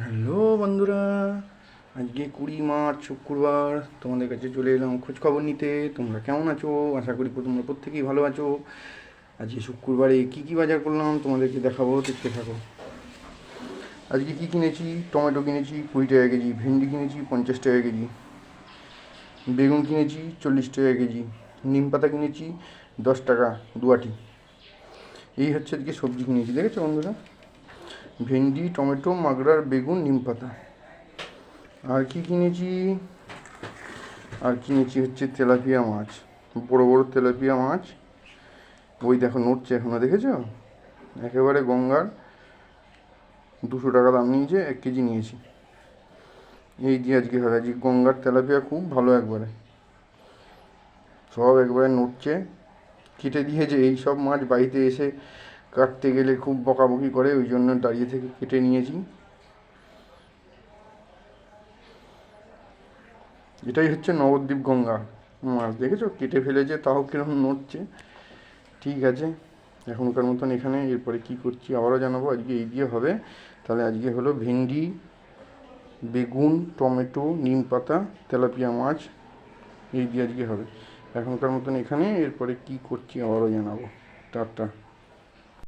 Hello বন্ধুরা, আজকে 20 March শুক্রবার তোমাদের কাছে চলে এলাম খোঁজ খবর নিতে। তোমরা কেমন আছো? আশা করি তোমরা প্রত্যেকেই ভালো আছো। আজকে শুক্রবারে কী কী বাজার করলাম তোমাদেরকে দেখাবো, দেখতে থাকো। আজকে কী কিনেছি? টমেটো কিনেছি 20 টাকা কেজি, ভেন্ডি কিনেছি 50 টাকা কেজি, বেগুন কিনেছি 40 টাকা কেজি, নিম পাতা কিনেছি 10 টাকা দুয়াটি। এই হচ্ছে আজকে সবজি কিনেছি, দেখেছো বন্ধুরা? ভেন্ডি, টমেটো, মাগরার বেগুন, নিম পাতা। আর কি কিনেছি? আর কিনেছি হচ্ছে তেলাপিয়া মাছ, বড় বড় তেলাপিয়া মাছ। ওই দেখো নড়ছে এখনো, দেখেছো? একেবারে গঙ্গার, 200 টাকা দাম নিয়েছে, 1 কেজি নিয়েছি। এই দিয়ে আজকে হবে। আজকে গঙ্গার তেলাপিয়া খুব ভালো, একবারে সব একবারে নড়ছে। কেটে দিয়েছে। এই সব মাছ বাড়িতে এসে কাটতে গেলে খুব বকাবকি করে, ওই জন্য দাঁড়িয়ে থেকে কেটে নিয়েছি। এটাই হচ্ছে নবদ্বীপ গঙ্গা মাছ, দেখেছো? কেটে ফেলেছে, তাও কিরকম নড়ছে। ঠিক আছে, এখনকার মতন এখানে। এরপরে কি করছি আবারও জানাবো। আজকে এই দিয়ে হবে। তাহলে আজকে হলো ভেন্ডি, বেগুন, টমেটো, নিম পাতা, তেলাপিয়া মাছ, এই দিয়ে আজকে হবে। এখনকার মতন এখানে। এরপরে কি করছি আবারও জানাবো। টাটা।